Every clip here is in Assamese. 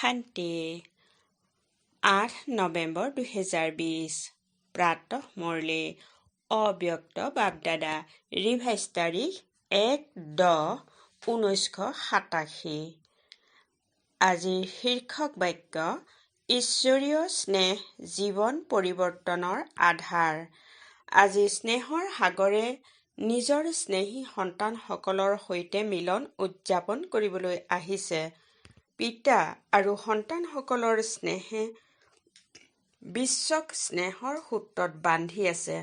শান্তি 8 নৱেম্বৰ 2020 প্ৰাতঃ মুৰলী অব্যক্ত বাপদাদা ৰিভাইজ তাৰিখ 1-10-1987 আজিৰ শীৰ্ষক বাক্য ঈশ্বৰীয় স্নেহ জীৱন পৰিৱৰ্তনৰ আধাৰ। আজি স্নেহৰ সাগৰে নিজৰ স্নেহী সন্তানসকলৰ সৈতে মিলন উদযাপন কৰিবলৈ আহিছে। পিতা আৰু সন্তানসকলৰ স্নেহে বিশ্বক স্নেহৰ সূত্ৰত বান্ধি আছে।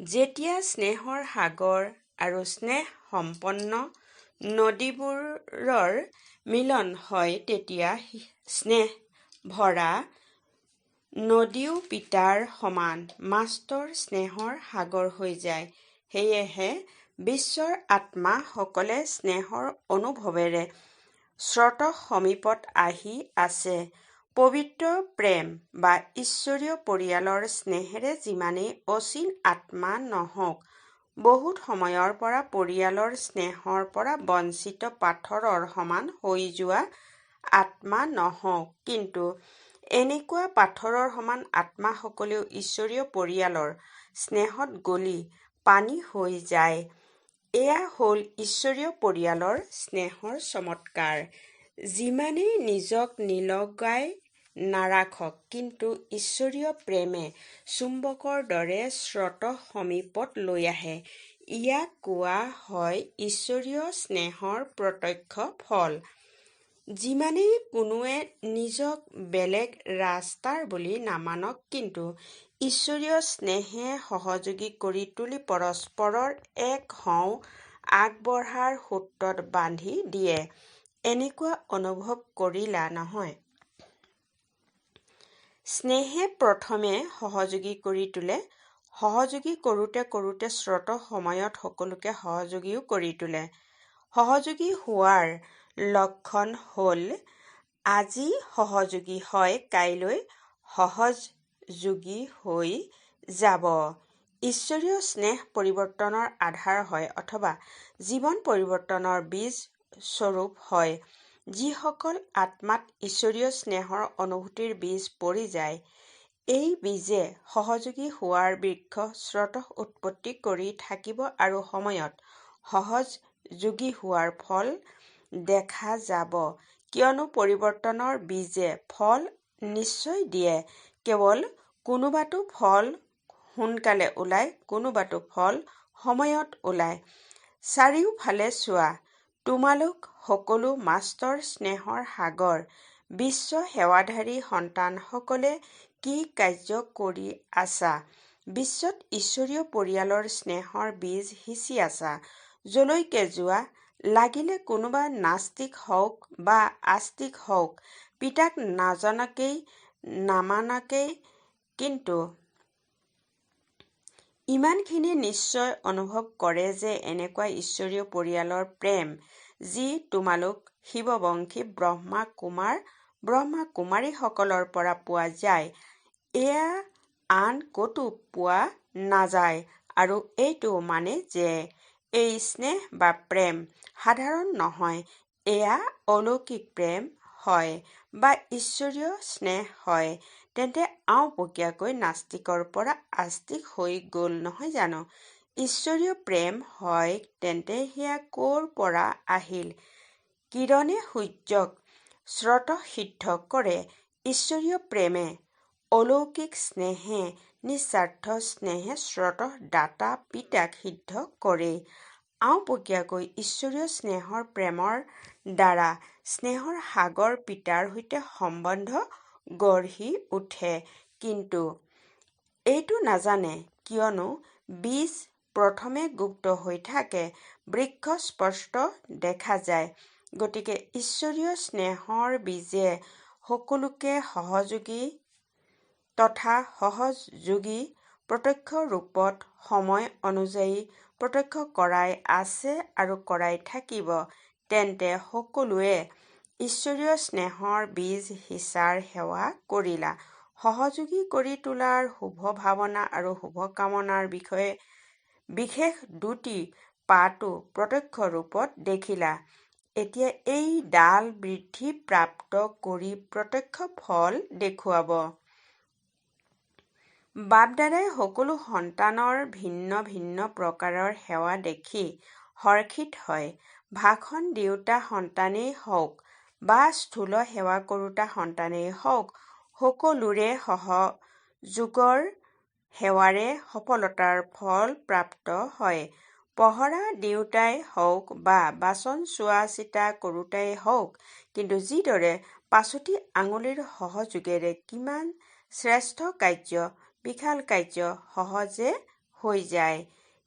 যেতিয়া স্নেহৰ সাগৰ আৰু স্নেহ সম্পন্ন নদীবোৰৰ মিলন হয় তেতিয়া স্নেহ ভৰা নদীও পিতাৰ সমান মাষ্টৰ স্নেহৰ সাগৰ হৈ যায়। সেয়েহে বিশ্বৰ আত্মাসকলে স্নেহৰ অনুভৱেৰে স্ৰোতৰ সমীপত আহি আছে। পবিত্ৰ প্ৰেম বা ঈশ্বৰীয় পৰিয়ালৰ স্নেহেৰে যিমানেই অচিন আত্মা নহওক, বহুত সময়ৰ পৰা পৰিয়ালৰ স্নেহৰ পৰা বঞ্চিত পাথৰৰ সমান হৈ যোৱা আত্মা নহওক, কিন্তু এনেকুৱা পাথৰৰ সমান আত্মাসকলেও ঈশ্বৰীয় পৰিয়ালৰ স্নেহত গলি পানী হৈ যায়। এয়া হ'ল ঈশ্বৰীয় পৰিয়ালৰ স্নেহৰ চমৎকাৰ। যিমানেই নিজক নিলগাই নাৰাখক, কিন্তু ঈশ্বৰীয় প্ৰেমে চুম্বকৰ দৰে স্ৰোতৰ সমীপত লৈ আহে। ইয়াক কোৱা হয় ঈশ্বৰীয় স্নেহৰ প্ৰত্যক্ষ ফল। যিমানেই কোনোৱে নিজক বেলেগ ৰাস্তাৰ বুলি নামানক, কিন্তু ঈশ্বৰীয় স্নেহে সহযোগী কৰি তুলি পৰস্পৰৰ এক হওঁ আগবঢ়াৰ সূত্ৰত বান্ধি দিয়ে। এনেকুৱা অনুভৱ কৰিলা নহয়? স্নেহে প্ৰথমে সহযোগী কৰি তোলে। সহযোগী কৰোঁতে কৰোঁতে স্ৰোতৰ সময়ত সকলোকে সহযোগীও কৰি তোলে। সহযোগী হোৱাৰ লক্ষণ হ'ল আজি সহযোগী হয় কাইলৈ সহযোগী হৈ যাব। ঈশ্বৰীয় স্নেহ পৰিৱৰ্তনৰ আধাৰ হয় অথবা জীৱন পৰিৱৰ্তনৰ বীজ স্বৰূপ হয়। যিসকল আত্মাত ঈশ্বৰীয় স্নেহৰ অনুভূতিৰ বীজ পৰি যায়, এই বীজে সহযোগী হোৱাৰ বৃক্ষ স্ৰোতক উৎপত্তি কৰি থাকিব আৰু সময়ত সহযোগী হোৱাৰ ফল দেখা যাব। কিয়নো পৰিৱৰ্তনৰ বীজে ফল নিশ্চয় দিয়ে। কেৱল কোনোবাটো ফল সোনকালে ওলায়, কোনোবাটো ফল সময়ত ওলায়। চাৰিওফালে চোৱা, তোমালোক সকলো মাষ্টৰ স্নেহৰ সাগৰ। বিশ্ব সেৱাধাৰী সন্তানসকলে কি কাৰ্য কৰি আছা? বিশ্বত ঈশ্বৰীয় পৰিয়ালৰ স্নেহৰ বীজ সিঁচি আছা। যলৈকে যোৱা, লাগিলে কোনোবা নাস্তিক হওক বা আস্তিক হওক, পিতাক নজনাকেই নামানাকেই, কিন্তু ইমানখিনি নিশ্চয় অনুভৱ কৰে যে এনেকুৱা ঈশ্বৰীয় পৰিয়ালৰ প্ৰেম যি তোমালোক শিৱবংশী ব্ৰহ্মা কুমাৰ ব্ৰহ্মা কুমাৰীসকলৰ পৰা পোৱা যায়, এয়া আন ক'তো পোৱা নাযায়। আৰু এইটো মানে যে এই স্নেহ বা প্ৰেম সাধাৰণ নহয়, এয়া অলৌকিক প্ৰেম হয় বা ঈশ্বৰীয় স্নেহ হয়। তেন্তে আওপকীয়াকৈ নাস্তিকৰ পৰা আস্তিক হৈ গ'ল নহয় জানো? ঈশ্বৰীয় প্ৰেম হয় তেন্তে সেয়া ক'ৰ পৰা আহিল? কিৰণে সূৰ্যক স্বতঃসিদ্ধ কৰে। ঈশ্বৰীয় প্ৰেমে, অলৌকিক স্নেহে, নিস্বাৰ্থ স্নেহে স্বতঃ দাতা পিতাক সিদ্ধ কৰে। আওপকীয়াকৈ ঈশ্বৰীয় স্নেহৰ প্ৰেমৰ দ্বাৰা স্নেহৰ সাগৰ পিতাৰ সৈতে সম্বন্ধ গঢ়ি উঠে। কিন্তু এইটো নাজানে, কিয়নো বীজ প্ৰথমে গুপ্ত হৈ থাকে, বৃক্ষ স্পষ্ট দেখা যায়। গতিকে ঈশ্বৰীয় স্নেহৰ বীজে সকলোকে সহযোগী তথা সহযোগী প্ৰত্যক্ষ ৰূপত সময় অনুযায়ী প্ৰত্যক্ষ কৰাই আছে আৰু কৰাই থাকিব। তেন্তে সকলোৱে ঈশ্বৰীয় স্নেহৰ বীজ সিঁচাৰ সেৱা কৰিলা। সহযোগী কৰি তোলাৰ শুভ ভাৱনা আৰু শুভকামনাৰ বিশেষ দুটি পাতো প্ৰত্যক্ষ ৰূপত দেখিলা। এতিয়া এই ডাল বৃদ্ধি প্ৰাপ্ত কৰি প্ৰত্যক্ষ ফল দেখুৱাব। বাপ-দাদাই সকলো সন্তানৰ ভিন্ন ভিন্ন প্ৰকাৰৰ সেৱা দেখি হৰ্ষিত হয়। ভাষণ দিওঁতা সন্তানেই হওক বা স্থূল সেৱা কৰোঁতা সন্তানেই হওক, সকলোৰে সহযোগৰ সেৱাৰে সফলতাৰ ফল প্ৰাপ্ত হয়। পহৰা দিওঁতাই হওক বা বাচন চোৱা-চিতা কৰোঁতাই হওক, কিন্তু যিদৰে পাছতি আঙুলিৰ সহযোগেৰে কিমান শ্ৰেষ্ঠ কাৰ্য, বিশাল কাৰ্য সহজে হৈ যায়,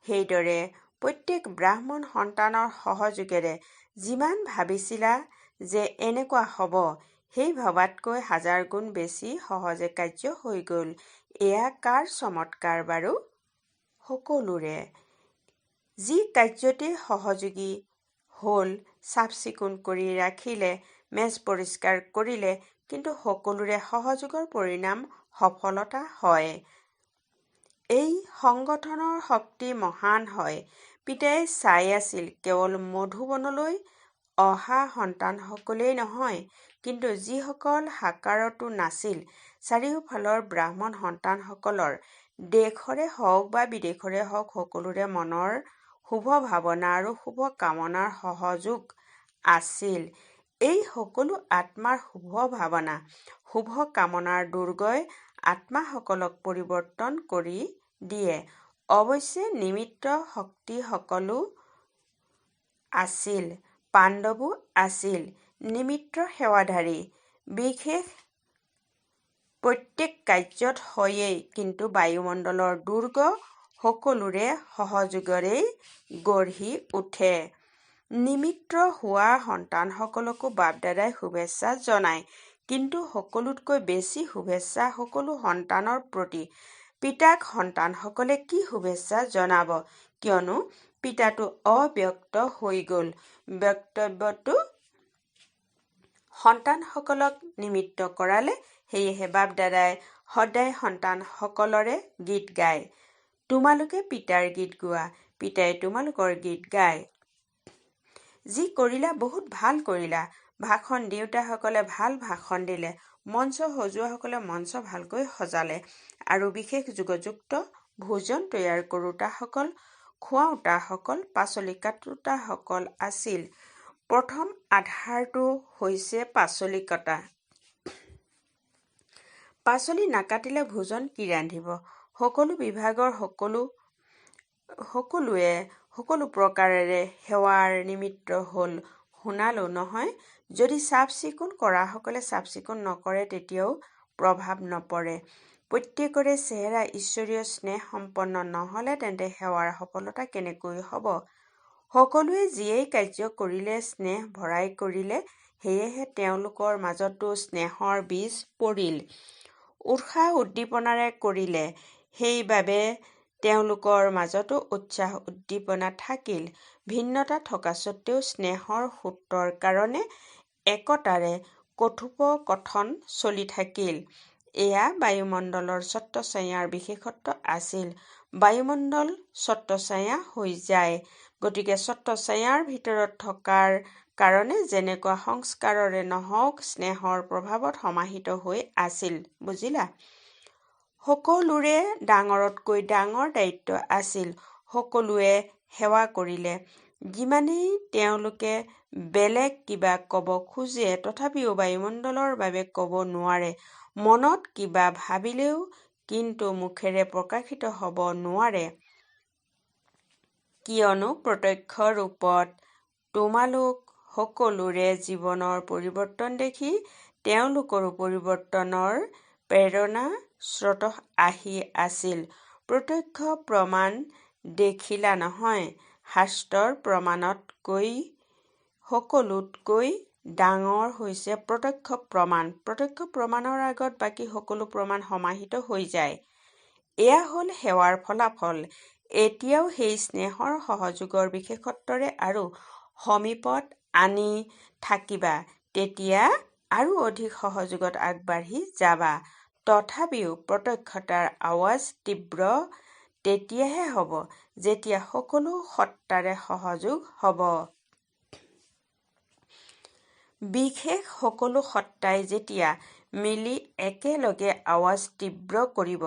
সেইদৰে প্ৰত্যেক ব্ৰাহ্মণ সন্তানৰ সহযোগেৰে যিমান ভাবিছিলা যে এনেকুৱা হ'ব, সেই ভবাতকৈ হাজাৰ গুণ বেছি সহজে কাৰ্য হৈ গ'ল। এয়া কাৰ চমৎকাৰ বাৰু? সকলোৰে। যি কাৰ্যতে সহযোগী হ'ল, চাফ-চিকুণ কৰি ৰাখিলে, মেজ পৰিষ্কাৰ কৰিলে, কিন্তু সকলোৰে সহযোগৰ পৰিণাম সফলতা হয়। এই সংগঠনৰ শক্তি মহান হয়। পিতাই চাই আছিল কেৱল মধুবনলৈ অহা সন্তানসকলেই নহয়, কিন্তু যিসকল সাকাৰতো নাছিল, চাৰিওফালৰ ব্ৰাহ্মণ সন্তানসকলৰ, দেশৰে হওক বা বিদেশৰে হওক, সকলোৰে মনৰ শুভ ভাৱনা আৰু শুভ কামনাৰ সহযোগ আছিল। এই সকলো আত্মাৰ শুভ ভাৱনা, শুভ কামনাৰ দুৰ্গই আত্মাসকলক পৰিৱৰ্তন কৰি দিয়ে। অৱশ্যে নিমিত্ত শক্তিসকলো আছিল, পাণ্ডৱো আছিল নিমিত্ত সেৱাধাৰী। বিশেষ প্ৰত্যেক কাৰ্যত হয়েই, কিন্তু বায়ুমণ্ডলৰ দুৰ্গ সকলোৰে সহযোগেৰেই গঢ়ি উঠে। নিমিত্ত হোৱা সন্তানসকলকো বাপ-দাদাই শুভেচ্ছা জনায়, কিন্তু সকলোতকৈ বেছি শুভেচ্ছা সকলো সন্তানৰ প্ৰতি পিতাক সন্তানসকলে কি শুভেচ্ছা জনাব, কিয়নো পিতাটো অব্যক্ত হৈ গ'ল। বক্তব্যটো সন্তানসকলক নিমিত্ত কৰালে, সেয়েহে বাপ-দাদাই সদায় সন্তানসকলৰে গীত গায়। তোমালোকে পিতাৰ গীত গোৱা, পিতাই তোমালোকৰ গীত গায়। যি কৰিলা বহুত ভাল কৰিলা। ভাষণ দিওঁতাসকলে ভাল ভাষণ দিলে, মঞ্চ সজোৱাসকলে মঞ্চ ভালকৈ সজালে, আৰু বিশেষ যোগযুক্ত ভোজন তৈয়াৰ কৰোঁতাসকল, খুৱাওঁতাসকল, পাচলি কাটোতাসকল আছিল। প্ৰথম আধাৰটো হৈছে পাচলি কটা। পাচলি নাকাটিলে ভোজন কি ৰান্ধিব? সকলো বিভাগৰ সকলোৱে সকলো প্ৰকাৰেৰে সেৱাৰ নিমিত্ত হ'ল। শুনালো নহয়, যদি চাফ-চিকুণ কৰাসকলে চাফ-চিকুণ নকৰে, তেতিয়াও প্ৰভাৱ নপৰে। প্ৰত্যেকৰে চেহেৰা ঈশ্বৰীয় স্নেহসম্পন্ন নহ'লে তেন্তে সেৱাৰ সফলতা কেনেকৈ হ'ব? সকলোৱে যিয়েই কাৰ্য কৰিলে স্নেহ ভৰাই কৰিলে, সেয়েহে তেওঁলোকৰ মাজতো স্নেহৰ বীজ পৰিল। উৎসাহ উদ্দীপনাৰে কৰিলে, সেইবাবে তেওঁলোকৰ মাজতো উৎসাহ উদ্দীপনা থাকিল। ভিন্নতা থকা স্বত্বেও স্নেহৰ সূত্ৰৰ কাৰণে একতাৰে কথোপকথন চলি থাকিল। এয়া বায়ুমণ্ডলৰ ছত্ৰছায়াৰ বিশেষত্ব আছিল। বায়ুমণ্ডল ছত্ৰছায়া হৈ যায়, গতিকে ছত্ৰছায়াৰ ভিতৰত থকাৰ কাৰণে যেনেকুৱা সংস্কাৰৰে নহওক স্নেহৰ প্ৰভাৱত সমাহিত হৈ আছিল। বুজিলা? সকলোৰে ডাঙৰতকৈ ডাঙৰ দায়িত্ব আছিল। সকলোৱে সেৱা কৰিলে। যিমানেই তেওঁলোকে বেলেগ কিবা ক'ব খোজে, তথাপিও বায়ুমণ্ডলৰ বাবে ক'ব নোৱাৰে। মনত কিবা ভাবিলেও কিন্তু মুখেৰে প্ৰকাশিত হ'ব নোৱাৰে, কিয়নো প্ৰত্যক্ষ ৰূপত তোমালোক সকলোৰে জীৱনৰ পৰিৱৰ্তন দেখি তেওঁলোকৰো পৰিৱৰ্তনৰ প্ৰেৰণা স্ৰোত আহি আছিল। প্ৰত্যক্ষ প্ৰমাণ দেখিলা নহয়, শাস্ত্ৰৰ প্ৰমাণতকৈ সকলোতকৈ ডাঙৰ হৈছে প্ৰত্যক্ষ প্ৰমাণ। প্ৰত্যক্ষ প্ৰমাণৰ আগত বাকী সকলো প্ৰমাণ সমাহিত হৈ যায়। এয়া হ'ল সেৱাৰ ফলাফল। এতিয়াও সেই স্নেহৰ সহযোগৰ বিশেষত্বৰে আৰু সমীপত আনি থাকিবা, তেতিয়া আৰু অধিক সহযোগত আগবাঢ়ি যাবা। তথাপিও প্ৰত্যক্ষতাৰ আৱাজ তীব্ৰ তেতিয়াহে হ'ব, যেতিয়া সকলো সত্তাৰে সহযোগ হ'ব। বিশেষ সকলো সত্তাই যেতিয়া মিলি একেলগে আৱাজ তীব্ৰ কৰিব,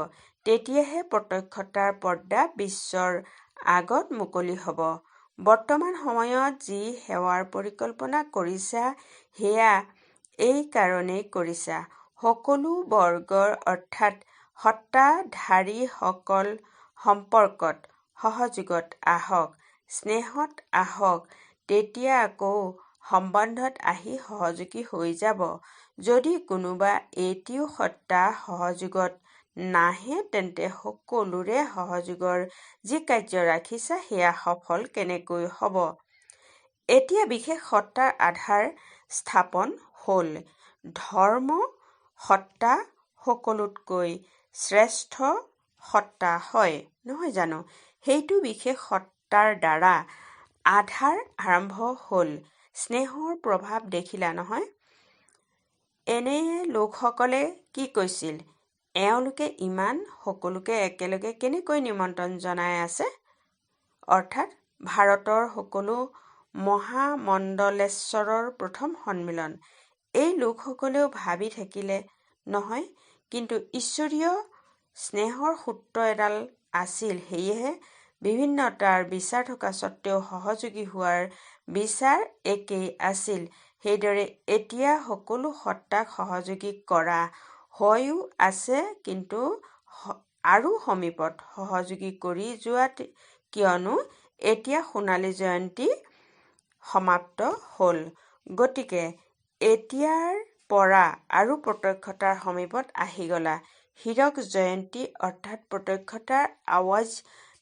তেতিয়াহে প্ৰত্যক্ষতাৰ পৰ্দা বিশ্বৰ আগত মুকলি হ'ব। বৰ্তমান সময়ত যি সেৱাৰ পৰিকল্পনা কৰিছা, সেয়া এই কাৰণেই কৰিছা। সকলো বৰ্গৰ অৰ্থাৎ সত্তাধাৰীসকল সম্পৰ্কত, সহযোগত আহক, স্নেহত আহক, তেতিয়া আকৌ সম্বন্ধত আহি সহযোগী হৈ যাব। যদি কোনোবা এটিও সত্তা সহযোগত নাহে, তেন্তে সকলোৰে সহযোগৰ যি কাৰ্য ৰাখিছা, সেয়া সফল কেনেকৈ হ'ব? এতিয়া বিশেষ সত্তাৰ আধাৰ স্থাপন হ'ল। ধৰ্ম সত্তা সকলোতকৈ শ্ৰেষ্ঠ সত্তা হয়, নহয় জানো? সেইটো বিশেষ সত্তাৰ দ্বাৰা আধাৰ আৰম্ভ হ'ল। স্নেহৰ প্ৰভাৱ দেখিলা নহয়? এনে লোকসকলে কি কৈছিল? এওঁলোকে ইমান সকলোকে একেলগে কেনেকৈ নিমন্ত্ৰণ জনাই আছে? অৰ্থাৎ ভাৰতৰ সকলো মহামণ্ডলেশ্বৰৰ প্ৰথম সন্মিলন। এই লোকসকলেও ভাবি থাকিলে নহয়, কিন্তু ঈশ্বৰীয় স্নেহৰ সূত্ৰ এডাল আছিল। সেয়েহে বিভিন্নতাৰ বিচাৰ থকা স্বত্বেও সহযোগী হোৱাৰ বিচাৰ একেই আছিল। সেইদৰে এতিয়া সকলো সত্তাক সহযোগী কৰা হৈও আছে, কিন্তু আৰু সমীপত সহযোগী কৰি যোৱা, কিয়নো এতিয়া সোণালী জয়ন্তী সমাপ্ত হ'ল। গতিকে এতিয়াৰ পৰা আৰু প্ৰত্যক্ষতাৰ সমীপত আহি গ'লা। হীৰক জয়ন্তী অৰ্থাৎ প্ৰত্যক্ষতাৰ আৱাজ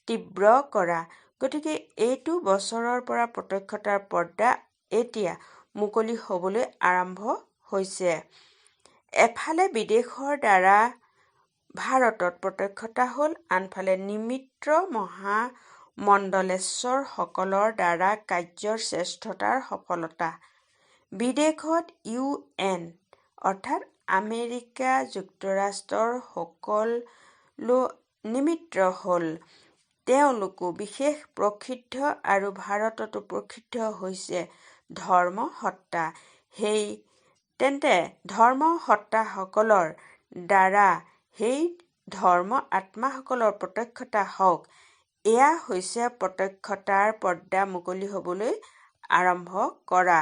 তীব্ৰ কৰা। গতিকে এইটো বছৰৰ পৰা প্ৰত্যক্ষতাৰ পৰ্দা এতিয়া মুকলি হ'বলৈ আৰম্ভ হৈছে। এফালে বিদেশৰ দ্বাৰা ভাৰতত প্ৰত্যক্ষতা হ'ল, আনফালে নিমিত্ত মহামণ্ডলেশ্বৰসকলৰ দ্বাৰা কাৰ্যৰ শ্ৰেষ্ঠতাৰ সফলতা। বিদেশত UN অৰ্থাৎ আমেৰিকা যুক্তৰাষ্ট্ৰৰ সকলো নিমিত্ত হ'ল। তেওঁলোকো বিশেষ প্ৰসিদ্ধ আৰু ভাৰততো প্ৰসিদ্ধ হৈছে ধৰ্ম সত্তা। তেন্তে ধৰ্ম সত্তাসকলৰ দ্বাৰা সেই ধৰ্ম আত্মাসকলৰ প্ৰত্যক্ষতা হওক। এয়া হৈছে প্ৰত্যক্ষতাৰ পৰ্দা মুকলি হ'বলৈ আৰম্ভ কৰা।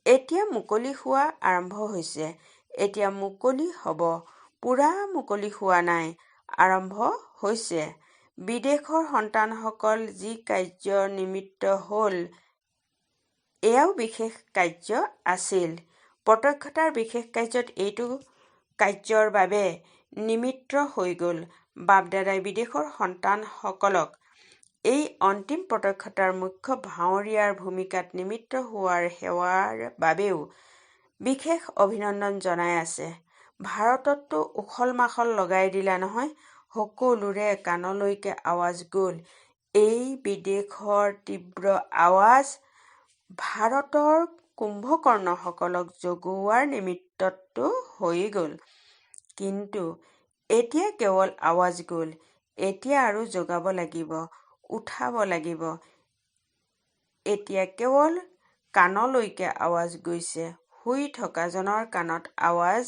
এতিয়া মুকলি হোৱা আৰম্ভ হৈছে। এতিয়া মুকলি হ'ব। পূৰা মুকলি হোৱা নাই, আৰম্ভ হৈছে। বিদেশৰ সন্তানসকল যি কাৰ্যৰ নিমিত্ত হ'ল, এয়াও বিশেষ কাৰ্য আছিল। প্ৰত্যক্ষতাৰ বিশেষ কাৰ্যত এইটো কাৰ্যৰ বাবে নিমিত্ত হৈ গ'ল। বাপ-দাদাই বিদেশৰ সন্তানসকলক এই অন্তিম প্ৰত্যক্ষতাৰ মুখ্য ভাৱৰীয়াৰ ভূমিকাত নিমিত্ত হোৱাৰ সেৱাৰ বাবেও বিশেষ অভিনন্দন জনাই আছে। ভাৰততো উখল-মাখল লগাই দিলা নহয়? সকলোৰে কাণলৈকে আৱাজ গ'ল। এই বিদেশৰ তীব্ৰ আৱাজ ভাৰতৰ কুম্ভকৰ্ণসকলক জগোৱাৰ নিমিত্ততো হৈ গ'ল। কিন্তু এতিয়া কেৱল আৱাজ গ'ল। এতিয়া আৰু জগাব লাগিব, উঠাব লাগিব। এতিয়া কেৱল কাণলৈকে আৱাজ গৈছে। শুই থকাজনৰ কাণত আৱাজ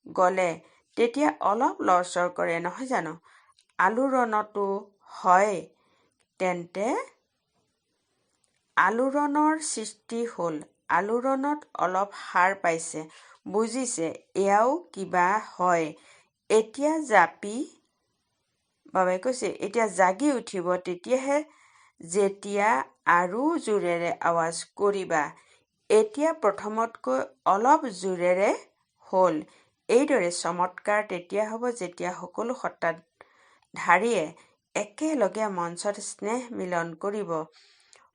গ'লে তেতিয়া অলপ লৰচৰ কৰে, নহয় জানো? আলোড়নতো হয়। তেন্তে আলোড়নৰ সৃষ্টি হ'ল। আলোড়নত অলপ সাৰ পাইছে, বুজিছে এয়াও কিবা হয়। এতিয়া বাবাই কৈছে, এতিয়া জাগি উঠিব, তেতিয়াহে যেতিয়া আৰু জোৰেৰে আৱাজ কৰিবা। এতিয়া প্ৰথমতকৈ অলপ জোৰেৰে হ'ল। এইদৰে চমৎকাৰ তেতিয়া হ'ব, যেতিয়া সকলো সত্তাধাৰীয়ে একেলগে মঞ্চত স্নেহ মিলন কৰিব।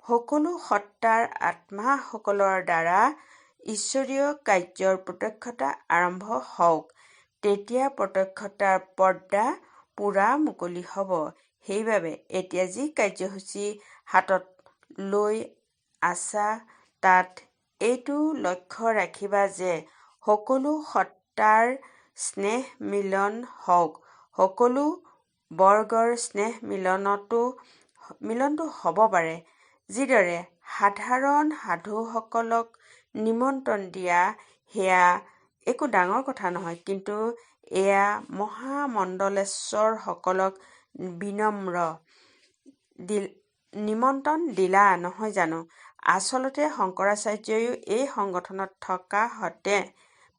সকলো সত্তাৰ আত্মাসকলৰ দ্বাৰা ঈশ্বৰীয় কাৰ্যৰ প্ৰত্যক্ষতা আৰম্ভ হওক। তেতিয়া প্ৰত্যক্ষতাৰ পৰ্দা পূৰা মুকলি হ'ব। সেইবাবে এতিয়া যি কাৰ্যসূচী হাতত লৈ আছা, তাত এইটো লক্ষ্য ৰাখিবা যে সকলো সত্তাৰ স্নেহ মিলন হওক। সকলো বৰ্গৰ স্নেহ মিলনটো হ'ব পাৰে। যিদৰে সাধাৰণ সাধুসকলক নিমন্ত্ৰণ দিয়া সেয়া একো ডাঙৰ কথা নহয়, কিন্তু এয়া মহামণ্ডলেশ্বৰসকলক বিনম্ৰ নিমন্ত্ৰণ দিলা নহয় জানো? আচলতে শংকৰাচাৰ্যও এই সংগঠনত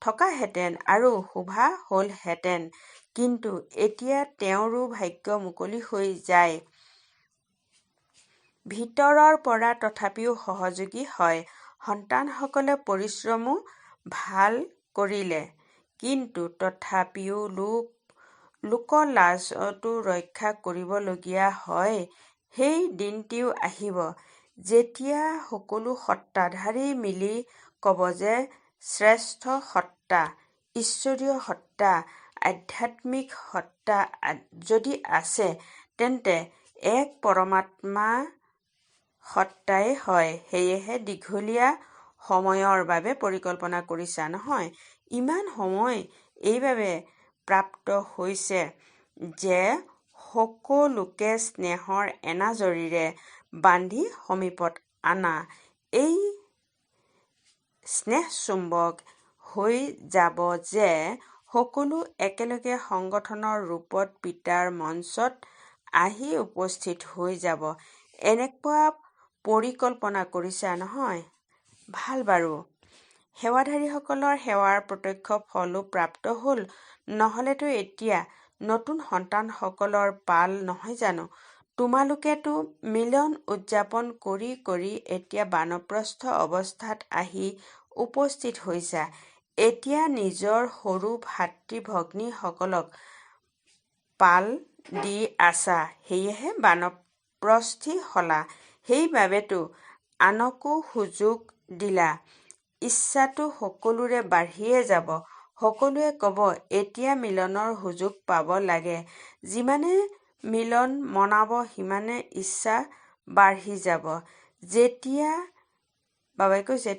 থকাহেঁতেন আৰু শোভা হ'লহেঁতেন, কিন্তু এতিয়া তেওঁৰো ভাগ্য মুকলি হৈ যায় ভিতৰৰ পৰা। তথাপিও সহযোগী হয়। সন্তানসকলে পৰিশ্ৰমো ভাল কৰিলে, কিন্তু তথাপিও লোকলাজতো ৰক্ষা কৰিবলগীয়া হয়। সেই দিনটিও আহিব, যেতিয়া সকলো সত্তাধাৰী মিলি ক'ব যে শ্ৰেষ্ঠ সত্তা, ঈশ্বৰীয় সত্তা, আধ্যাত্মিক সত্তা যদি আছে, তেন্তে এক পৰমাত্মা সত্তাই হয়। সেয়েহে দীঘলীয়া সময়ৰ বাবে পৰিকল্পনা কৰিছা নহয়? ইমান সময় এইবাবে প্ৰাপ্ত হৈছে যে সকলোকে স্নেহৰ এনাজৰীৰে বান্ধি সমীপত আনা। এই স্নেহচুম্বক হৈ যাব যে সকলো একেলগে সংগঠনৰ ৰূপত পিতাৰ মঞ্চত আহি উপস্থিত হৈ যাব। এনেকুৱা পৰিকল্পনা কৰিছা নহয়? ভাল বাৰু। সেৱাধাৰীসকলৰ সেৱাৰ প্ৰত্যক্ষ ফলো প্ৰাপ্ত হ'ল। নহ'লেতো এতিয়া নতুন সন্তানসকলৰ পাল নহয় জানো? তোমালোকেতো মিলন উদযাপন কৰি কৰি এতিয়া বানপ্ৰস্থ অৱস্থাত আহি উপস্থিত হৈছা। এতিয়া নিজৰ সৰু ভাতৃ-ভগ্নীসকলক পাল দি আছা, সেয়েহে বানপ্ৰস্থী হ'লা। সেইবাবেতো আনকো সুযোগ দিলা। ইচ্ছাটো সকলোৰে বাঢ়িয়ে যাব। সকলোৱে ক'ব এতিয়া মিলনৰ সুযোগ পাব লাগে। যিমানে মিলন মনাব সিমানে ইচ্ছা বাঢ়ি যাব।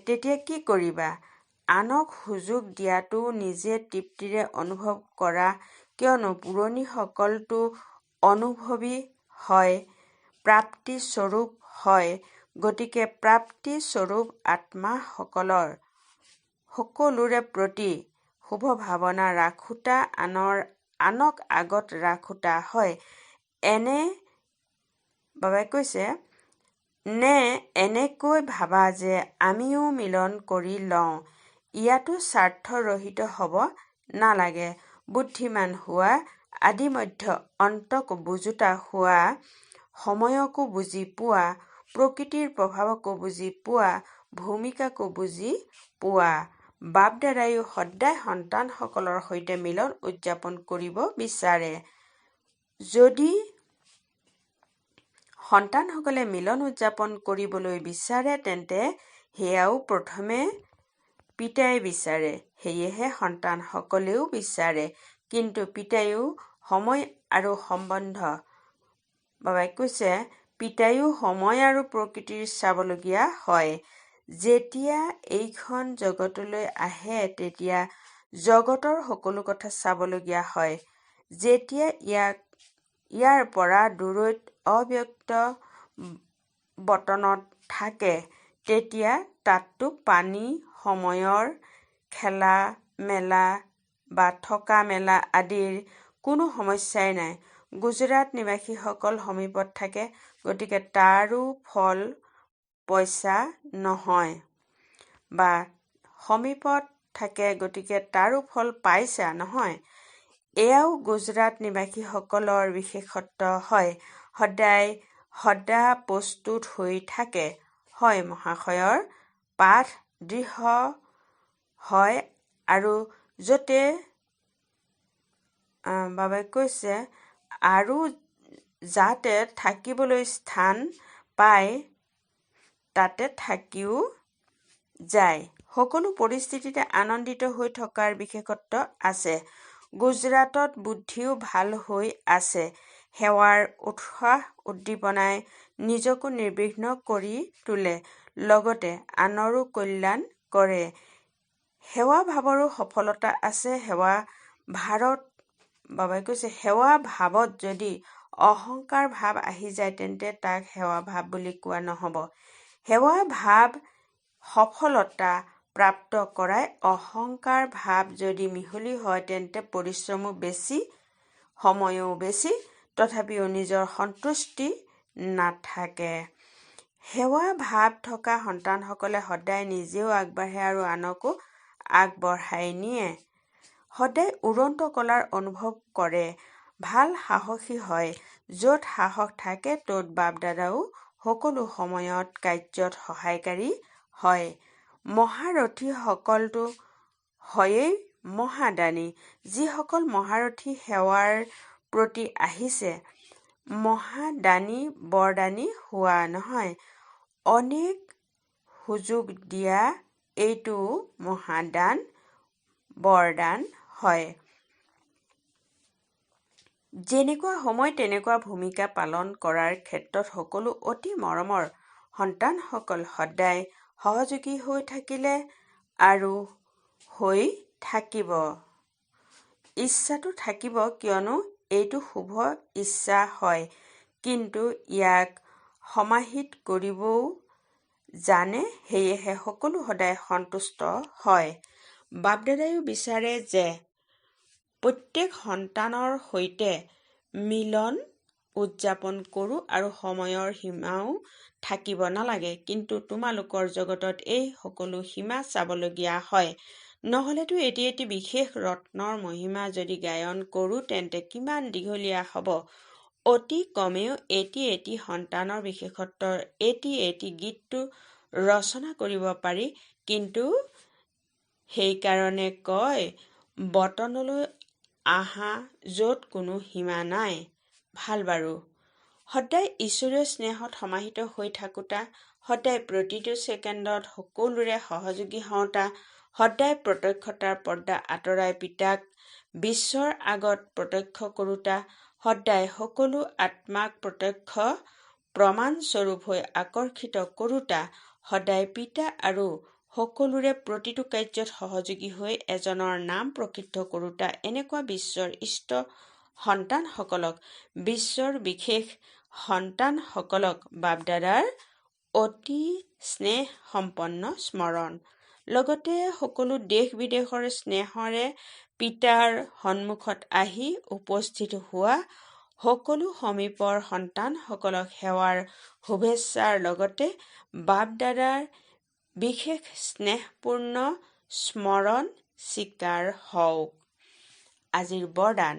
তেতিয়া কি কৰিবা? আনক সুযোগ দিয়াটো নিজে তৃপ্তিৰে অনুভৱ কৰা, কিয়নো পুৰণিসকলতো অনুভৱী হয়, প্ৰাপ্তিস্বৰূপ হয়। গতিকে প্ৰাপ্তিস্বৰূপ আত্মাসকলৰ সকলোৰে প্ৰতি শুভভাৱনা ৰাখোতা, আনক আগত ৰাখোতা হয়। নে এনেকৈ ভাবা যে আমিও মিলন কৰি লওঁ? ইয়াতো স্বাৰ্থৰহিত হ'ব নালাগে। বুদ্ধিমান হোৱা, আদিমধ্য অন্তক বুজোতা হোৱা, সময়কো বুজি পোৱা, প্ৰকৃতিৰ প্ৰভাৱকো বুজি পোৱা, ভূমিকাকো বুজি পোৱা। বাপ-দাদায়ো সদায় সন্তানসকলৰ সৈতে মিলন উদযাপন কৰিব বিচাৰে। যদি সন্তানসকলে মিলন উদযাপন কৰিবলৈ বিচাৰে, তেন্তে সেয়াও প্ৰথমে পিতায়ে বিচাৰে। সেয়েহে সন্তানসকলেও বিচাৰে, কিন্তু পিতায়ো সময় আৰু প্ৰকৃতি চাবলগীয়া হয়। যেতিয়া এইখন জগতলৈ আহে, তেতিয়া জগতৰ সকলো কথা চাবলগীয়া হয়। যেতিয়া ইয়াৰ পৰা দূৰৈত অব্যক্ত বতনত থাকে, তেতিয়া তাততো পানী, সময়ৰ খেলা-মেলা বা থকা-মেলা আদিৰ কোনো সমস্যাই নাই। গুজৰাট নিবাসীসকল সমীপত থাকে, গতিকে তাৰো ফল পইচা নহয়, বা সমীপত থাকে, গতিকে তাৰো ফল পাইছা নহয়? এয়াও গুজৰাট নিবাসীসকলৰ বিশেষত্ব হয়। সদা প্ৰস্তুত হৈ থাকে। হয়, মহাশয়ৰ পাঠ দৃঢ় হয় আৰু যাতে থাকিবলৈ স্থান পায়, তাতে থাকিও যায়। সকলো পৰিস্থিতিতে আনন্দিত হৈ থকাৰ বিশেষত্ব আছে। গুজৰাটত বুদ্ধিও ভাল হৈ আছে। সেৱাৰ উৎসাহ-উদ্দীপনাই নিজকো নিৰ্বিঘ্ন কৰি তোলে, লগতে আনৰো কল্যাণ কৰে। সেৱাভাৱৰো সফলতা আছে। সেৱাভাৱত যদি অহংকাৰ ভাৱ আহি যায়, তেন্তে তাক সেৱাভাৱ বুলি কোৱা নহ'ব। সেৱাভাৱ সফলতা প্ৰাপ্ত কৰাই অহংকাৰ ভাৱ যদি মিহলি হয় তেন্তে পৰিশ্ৰমো বেছি, সময়ো বেছি, তথাপিও নিজৰ সন্তুষ্টি নাথাকে। সেৱা ভাৱ থকা সন্তানসকলে সদায় নিজেও আগবাঢ়ে আৰু আনকো আগবঢ়াই নিয়ে। সদায় উড়ন্ত কলাৰ অনুভৱ কৰে, ভাল সাহসী হয়। য'ত সাহস থাকে ত'ত বাপ দাদাও সকলো সময়ত কাৰ্যত সহায়কাৰী হয়। মহাৰথীসকলতো হয়েই মহাদানী। যিসকল মহাৰথী সেৱাৰ প্ৰতি আহিছে, মহাদানী বৰদানী হোৱা নহয়, অনেক সুযোগ দিয়া এইটোও মহাদান বৰদান হয়। যেনেকুৱা সময় তেনেকুৱা ভূমিকা পালন কৰাৰ ক্ষেত্ৰত সকলো অতি মৰমৰ সন্তানসকল সদায় সহযোগী হৈ থাকিলে আৰু হৈ থাকিব। ইচ্ছাটো থাকিব, কিয়নো এইটো শুভ ইচ্ছা হয়, কিন্তু ইয়াক সমাহিত কৰিবও জানে, সেয়েহে সকলো সদায় সন্তুষ্ট হয়। বাপ-দাদায়ো বিচাৰে যে প্ৰত্যেক সন্তানৰ সৈতে মিলন উদযাপন কৰোঁ আৰু সময়ৰ সীমাও থাকিব নালাগে। কিন্তু তোমালোকৰ জগতত এই সকলো সীমা চাবলগীয়া হয়। নহ'লেতো এটি এটি বিশেষ ৰত্নৰ মহিমা যদি গায়ন কৰোঁ তেন্তে কিমান দীঘলীয়া হ'ব। অতি কমেও এটি এটি সন্তানৰ বিশেষত্বৰ এটি এটি গীতটো ৰচনা কৰিব পাৰি। কিন্তু সেইকাৰণে কয়, বতনলৈ আহা য'ত কোনো সীমা নাই। ভাল বাৰু, সদায় ঈশ্বৰীয় স্নেহত সমাহিত হৈ থাকোঁতা, সদায় প্ৰতিটো ছেকেণ্ডত সকলোৰে সহযোগী হওঁতা, সদায় প্ৰত্যক্ষতাৰ পৰ্দা আঁতৰাই পিতাক বিশ্বৰ আগত প্ৰত্যক্ষ কৰোঁতা, সদায় সকলো আত্মাক প্ৰত্যক্ষ প্ৰমাণস্বৰূপ হৈ আকৰ্ষিত কৰোঁতা, সদায় পিতা আৰু সকলোৰে প্ৰতিটো কাৰ্যত সহযোগী হৈ এজনৰ নাম প্ৰসিদ্ধ কৰোঁতা, এনেকুৱা বিশ্বৰ ইষ্ট সন্তানসকলক, বিশ্বৰ বিশেষ সন্তানসকলক বাপ-দাদাৰ অতি স্নেহসম্পন্ন স্মৰণ। লগতে সকলো দেশ-বিদেশৰ স্নেহৰে পিতাৰ সন্মুখত আহি উপস্থিত হোৱা সকলো সমীপৰ সন্তানসকলক সেৱাৰ শুভেচ্ছাৰ লগতে বাপ-দাদাৰ বিশেষ স্নেহপূৰ্ণ স্মৰণ স্বীকাৰ হওক। আজিৰ বৰদান: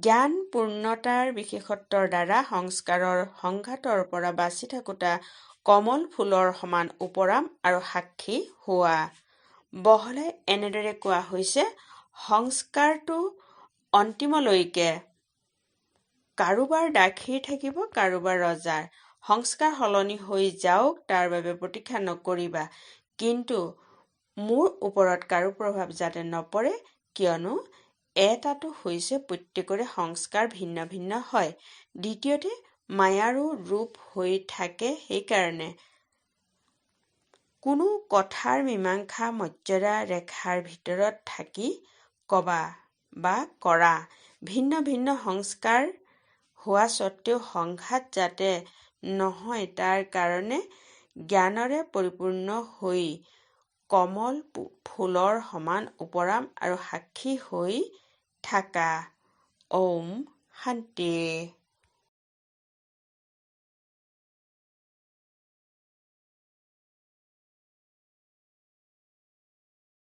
জ্ঞান পূৰ্ণতাৰ বিশেষত্বৰ দ্বাৰা সংস্কাৰৰ সংঘাতৰ পৰা বাচি থাকোঁতা কমল ফুলৰ সমান উপৰাম আৰু সাক্ষী হোৱা। বহলাই এনেদৰে কোৱা হৈছে, সংস্কাৰটো অন্তিমলৈকে কাৰোবাৰ দাসীৰ থাকিব, কাৰোবাৰ ৰজাৰ। সংস্কাৰ সলনি হৈ যাওক তাৰ বাবে প্ৰতীক্ষা নকৰিবা। কিন্তু মোৰ ওপৰত কাৰো প্ৰভাৱ যাতে নপৰে, কিয়নো এটাটো হৈছে প্ৰত্যেকৰে সংস্কাৰ ভিন্ন ভিন্ন হয়। দ্বিতীয়তে মায়াৰো ৰূপ হৈ থাকে। সেইকাৰণে কোনো কথাৰ মীমাংসা মৰ্যাদা ৰেখাৰ ভিতৰত থাকি কবা বা কৰা। ভিন্ন ভিন্ন সংস্কাৰ হোৱা স্বত্বেও সংঘাত যাতে নহয় তাৰ কাৰণে জ্ঞানৰে পৰিপূৰ্ণ হৈ কমল ফুলৰ সমান উপৰাম আৰু সাক্ষী হৈ থাকা। ওম শান্তি।